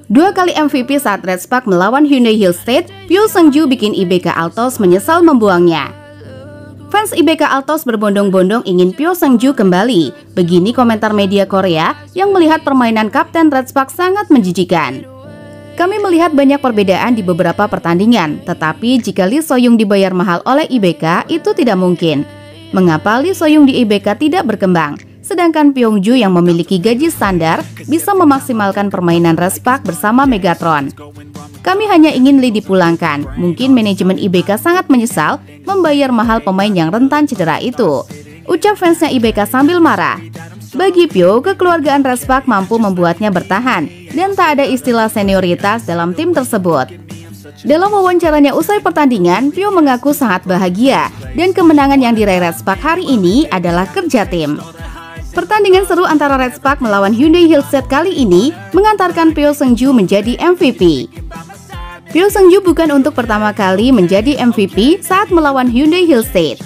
Dua kali MVP saat Red Spark melawan Hyundai Hillstate, Pyo Seung-ju bikin IBK Altos menyesal membuangnya. Fans IBK Altos berbondong-bondong ingin Pyo Seung-ju kembali. Begini komentar media Korea yang melihat permainan Kapten Red Spark sangat menjijikan. Kami melihat banyak perbedaan di beberapa pertandingan, tetapi jika Lee So-young dibayar mahal oleh IBK, itu tidak mungkin. Mengapa Lee So-young di IBK tidak berkembang? Sedangkan Pyong-ju yang memiliki gaji standar bisa memaksimalkan permainan Red Spark bersama Megatron. Kami hanya ingin Lee dipulangkan. Mungkin manajemen IBK sangat menyesal membayar mahal pemain yang rentan cedera itu, ucap fansnya IBK sambil marah. Bagi Pyo, kekeluargaan Red Spark mampu membuatnya bertahan dan tak ada istilah senioritas dalam tim tersebut. Dalam wawancaranya usai pertandingan, Pyo mengaku sangat bahagia dan kemenangan yang diraih Red Spark hari ini adalah kerja tim. Pertandingan seru antara Red Spark melawan Hyundai Hillstate kali ini mengantarkan Pyo Seung-ju menjadi MVP. Pyo Seung-ju bukan untuk pertama kali menjadi MVP saat melawan Hyundai Hillstate.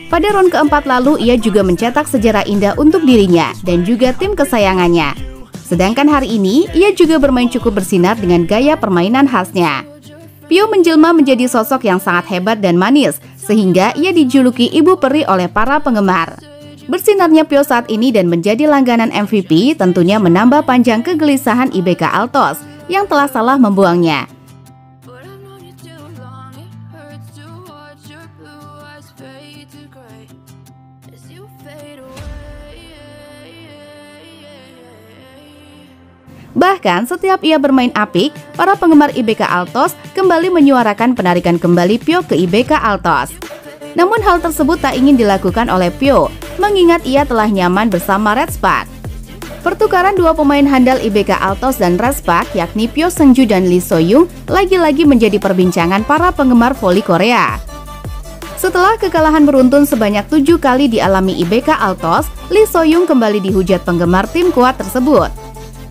Pada ronde keempat lalu, ia juga mencetak sejarah indah untuk dirinya dan juga tim kesayangannya. Sedangkan hari ini, ia juga bermain cukup bersinar dengan gaya permainan khasnya. Pyo menjelma menjadi sosok yang sangat hebat dan manis, sehingga ia dijuluki ibu peri oleh para penggemar. Bersinarnya Pyo saat ini dan menjadi langganan MVP tentunya menambah panjang kegelisahan IBK Altos yang telah salah membuangnya. Bahkan setiap ia bermain apik, para penggemar IBK Altos kembali menyuarakan penarikan kembali Pyo ke IBK Altos. Namun hal tersebut tak ingin dilakukan oleh Pyo, mengingat ia telah nyaman bersama Red Spark. Pertukaran dua pemain handal IBK Altos dan Red Spark, yakni Pyo Seung-ju dan Lee So-young, lagi-lagi menjadi perbincangan para penggemar voli Korea. Setelah kekalahan beruntun sebanyak 7 kali dialami IBK Altos, Lee So-young kembali dihujat penggemar tim kuat tersebut.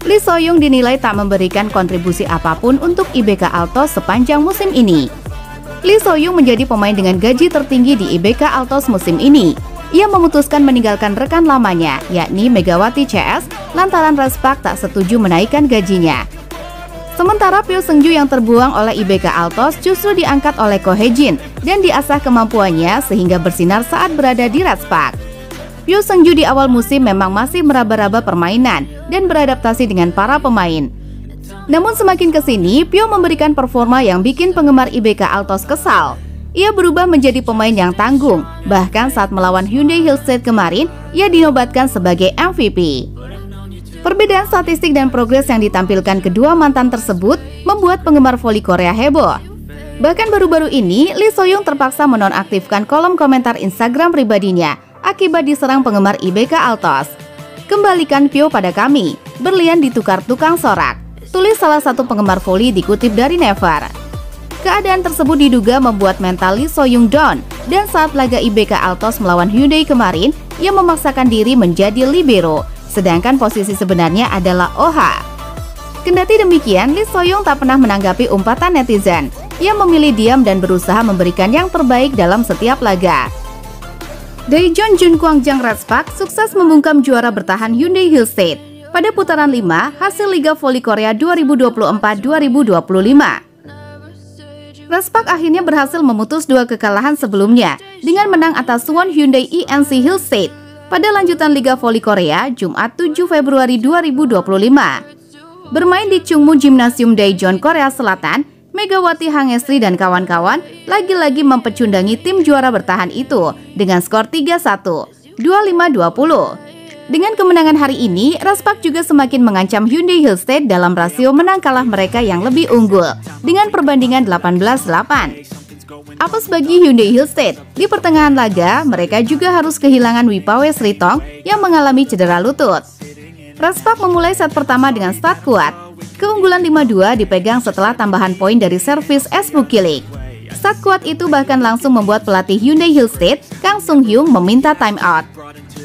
Lee So-young dinilai tak memberikan kontribusi apapun untuk IBK Altos sepanjang musim ini. Lee So-young menjadi pemain dengan gaji tertinggi di IBK Altos musim ini. Ia memutuskan meninggalkan rekan lamanya, yakni Megawati CS, lantaran Red Spark tak setuju menaikkan gajinya. Sementara Pyo Seung-ju yang terbuang oleh IBK Altos justru diangkat oleh Ko Hae-jin dan diasah kemampuannya sehingga bersinar saat berada di Red Spark. Pyo Seung-ju di awal musim memang masih meraba-raba permainan dan beradaptasi dengan para pemain. Namun semakin kesini, Pyo memberikan performa yang bikin penggemar IBK Altos kesal. Ia berubah menjadi pemain yang tanggung, bahkan saat melawan Hyundai Hillstate kemarin, ia dinobatkan sebagai MVP. Perbedaan statistik dan progres yang ditampilkan kedua mantan tersebut membuat penggemar voli Korea heboh. Bahkan baru-baru ini, Lee So-young terpaksa menonaktifkan kolom komentar Instagram pribadinya akibat diserang penggemar IBK Altos. Kembalikan Pyo pada kami, berlian ditukar tukang sorak, tulis salah satu penggemar voli dikutip dari Never. Keadaan tersebut diduga membuat mental Lee So-young down, dan saat laga IBK Altos melawan Hyundai kemarin, ia memaksakan diri menjadi libero, sedangkan posisi sebenarnya adalah OH. Kendati demikian, Lee So-young tak pernah menanggapi umpatan netizen. Ia memilih diam dan berusaha memberikan yang terbaik dalam setiap laga. Daejeon Junkwang-jang Red Spark sukses membungkam juara bertahan Hyundai Hillstate pada putaran 5 hasil Liga Voli Korea 2024-2025. Red Spark akhirnya berhasil memutus dua kekalahan sebelumnya dengan menang atas Suwon Hyundai INC Hillstate pada lanjutan Liga Voli Korea Jumat 7 Februari 2025. Bermain di Chungmu Gymnasium Daejeon, Korea Selatan, Megawati Hangestri dan kawan-kawan lagi-lagi mempecundangi tim juara bertahan itu dengan skor 3-1, 25-20. Dengan kemenangan hari ini, Red Spark juga semakin mengancam Hyundai Hillstate dalam rasio menang kalah mereka yang lebih unggul dengan perbandingan 18-8. Apes bagi Hyundai Hillstate, di pertengahan laga mereka juga harus kehilangan Wipawe Sritong yang mengalami cedera lutut. Red Spark memulai set pertama dengan start kuat. Keunggulan 5-2 dipegang setelah tambahan poin dari servis S. Bukilik. Start kuat itu bahkan langsung membuat pelatih Hyundai Hillstate, Kang Sung-hyung, meminta timeout.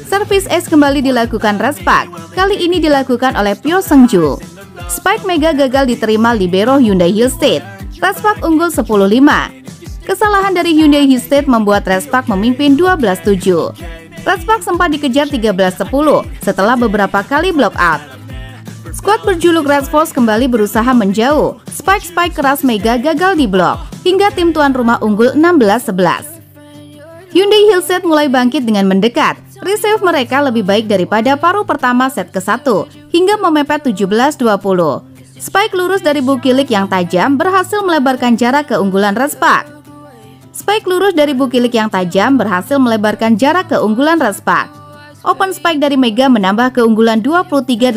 Servis S kembali dilakukan Red Spark, kali ini dilakukan oleh Pyo Seung-ju. Spike Mega gagal diterima libero Hyundai Hillstate. Red Spark unggul 10-5. Kesalahan dari Hyundai Hillstate membuat Red Spark memimpin 12-7. Red Sparks sempat dikejar 13-10 setelah beberapa kali block out. Skuad berjuluk Red Force kembali berusaha menjauh. Spike keras Mega gagal diblok, hingga tim tuan rumah unggul 16-11. Hyundai Hillset mulai bangkit dengan mendekat. Reserve mereka lebih baik daripada paruh pertama set ke-1 hingga memepet 17-20. Spike lurus dari Bukilik yang tajam berhasil melebarkan jarak keunggulan Red Sparks. Open Spike dari Mega menambah keunggulan 23-18.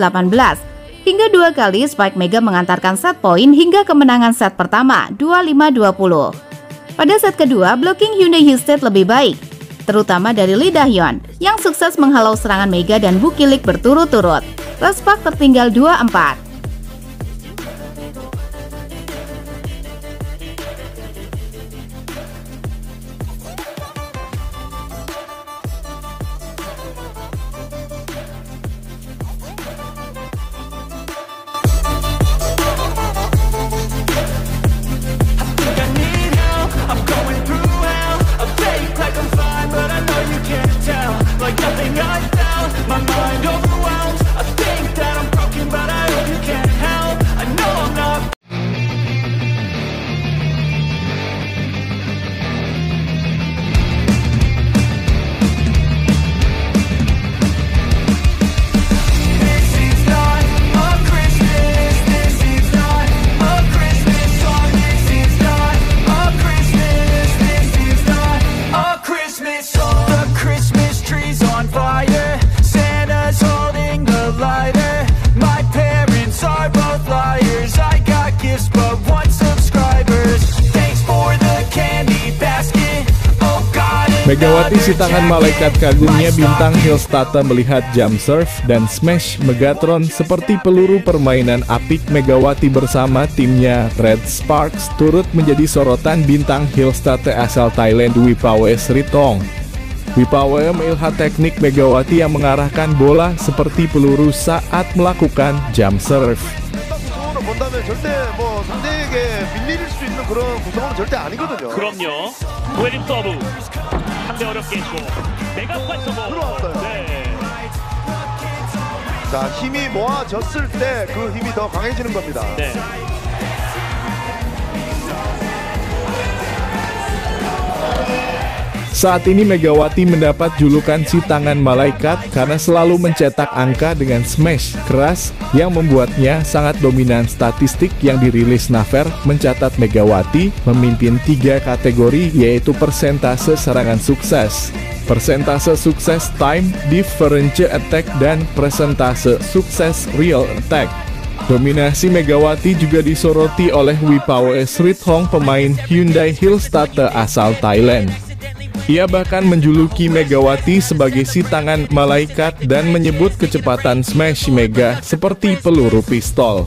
Hingga 2 kali Spike Mega mengantarkan set point hingga kemenangan set pertama 25-20. Pada set kedua, blocking Hyundai Hillset lebih baik, terutama dari Lee Da-hyun yang sukses menghalau serangan Mega dan Bukilik berturut-turut. Red Sparks tertinggal 2-4. Megawati si tangan malaikat kagumnya bintang Hillstatte melihat jump serve dan smash Megatron seperti peluru permainan apik. Megawati bersama timnya Red Sparks turut menjadi sorotan bintang Hillstatte asal Thailand Wipawe Sritong. Wipawe melihat teknik Megawati yang mengarahkan bola seperti peluru saat melakukan jump serve. 그럼요. 웨딩 서브 상대 어렵게 했고 메가파 서브 자, 힘이 모아졌을 때 그 힘이 더 강해지는 겁니다. 네. Saat ini Megawati mendapat julukan si tangan malaikat karena selalu mencetak angka dengan smash keras yang membuatnya sangat dominan. Statistik yang dirilis Naver mencatat Megawati memimpin 3 kategori, yaitu persentase serangan sukses, persentase sukses time, differential attack, dan persentase sukses real attack. Dominasi Megawati juga disoroti oleh Wipawe Srithong, pemain Hyundai Hillstatte asal Thailand. Ia bahkan menjuluki Megawati sebagai si tangan malaikat dan menyebut kecepatan smash Mega seperti peluru pistol.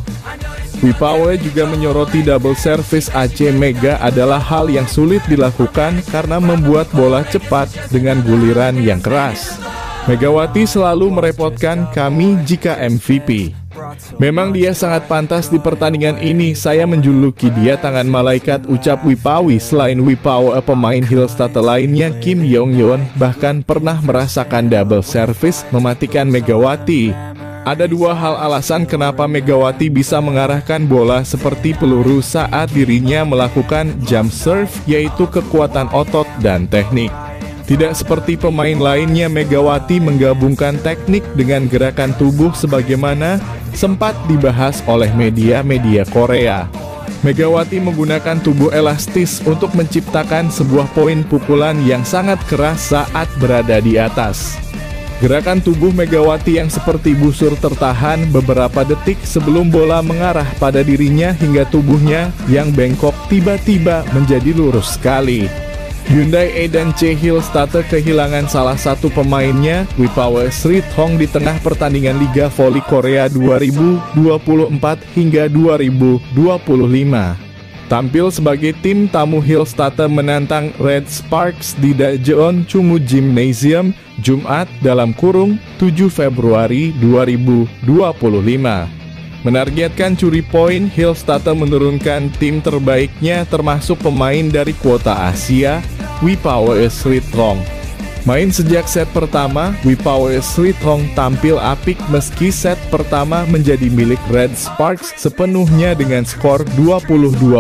Wipawe juga menyoroti double service AC Mega adalah hal yang sulit dilakukan karena membuat bola cepat dengan guliran yang keras. Megawati selalu merepotkan kami jika MVP. Memang dia sangat pantas di pertandingan ini, saya menjuluki dia tangan malaikat, ucap Wipawi. Selain Wipawe, pemain Hillstatte lainnya Kim Yong-yeon bahkan pernah merasakan double service mematikan Megawati. Ada 2 hal alasan kenapa Megawati bisa mengarahkan bola seperti peluru saat dirinya melakukan jump serve, yaitu kekuatan otot dan teknik. Tidak seperti pemain lainnya, Megawati menggabungkan teknik dengan gerakan tubuh sebagaimana sempat dibahas oleh media-media Korea. Megawati menggunakan tubuh elastis untuk menciptakan sebuah poin pukulan yang sangat keras saat berada di atas. Gerakan tubuh Megawati yang seperti busur tertahan beberapa detik sebelum bola mengarah pada dirinya hingga tubuhnya yang bengkok tiba-tiba menjadi lurus sekali. Hyundai E dan C Hillstatte kehilangan salah satu pemainnya, Wipawe Srithong, di tengah pertandingan Liga Voli Korea 2024 hingga 2025. Tampil sebagai tim tamu, Hillstatte menantang Red Sparks di Daejeon Chungu Gymnasium Jumat (7 Februari 2025. Menargetkan curi poin, Hillstatte menurunkan tim terbaiknya termasuk pemain dari kuota Asia, Wipawe Srithong. Main sejak set pertama, Wipower Sweet Hong tampil apik meski set pertama menjadi milik Red Sparks sepenuhnya dengan skor 20-25.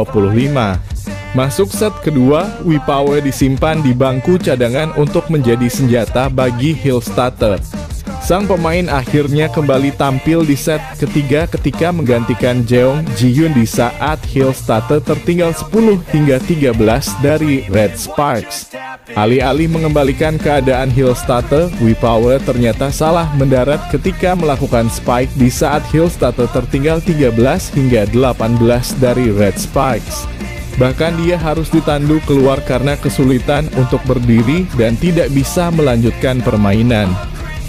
Masuk set kedua, Wipower disimpan di bangku cadangan untuk menjadi senjata bagi Hillstatter. Sang pemain akhirnya kembali tampil di set ketiga ketika menggantikan Jeong Ji-hyun di saat Hillstatter tertinggal 10-13 dari Red Sparks. Alih-alih mengembalikan keadaan Hillstatter, Wipower ternyata salah mendarat ketika melakukan spike di saat Hillstatter tertinggal 13-18 dari Red Sparks. Bahkan dia harus ditandu keluar karena kesulitan untuk berdiri dan tidak bisa melanjutkan permainan.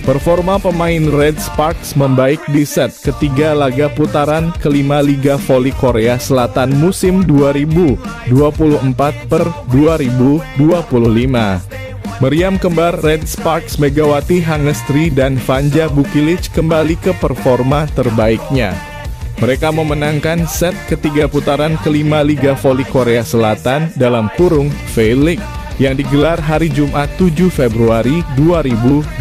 Performa pemain Red Sparks membaik di set ketiga laga putaran kelima Liga Voli Korea Selatan musim 2024/2025. Meriam kembar Red Sparks Megawati Hangestri dan Vanja Bukilic kembali ke performa terbaiknya. Mereka memenangkan set ketiga putaran kelima Liga Voli Korea Selatan dalam kurung V-League yang digelar hari Jumat 7 Februari 2025.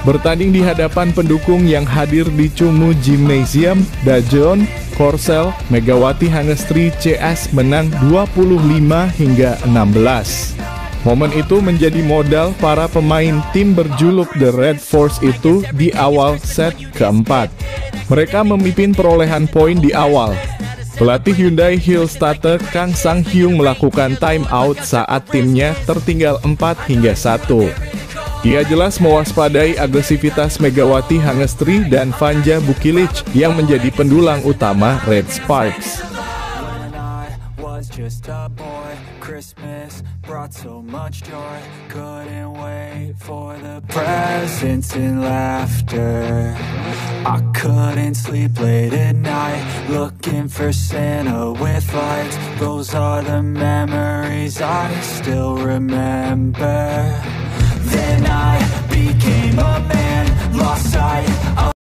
Bertanding di hadapan pendukung yang hadir di Chungmu Gymnasium, Dajeon, Korsel, Megawati Hangestri CS menang 25-16. Momen itu menjadi modal para pemain tim berjuluk The Red Force itu di awal set keempat. Mereka memimpin perolehan poin di awal. Pelatih Hyundai Hillstatter Kang Sang-hyung melakukan time out saat timnya tertinggal 4-1. Ia jelas mewaspadai agresivitas Megawati Hangestri dan Vanja Bukilic yang menjadi pendulang utama Red Sparks. Just a boy, Christmas brought so much joy. Couldn't wait for the presents and laughter. I couldn't sleep late at night, looking for Santa with lights. Those are the memories I still remember. Then I became a man, lost sight of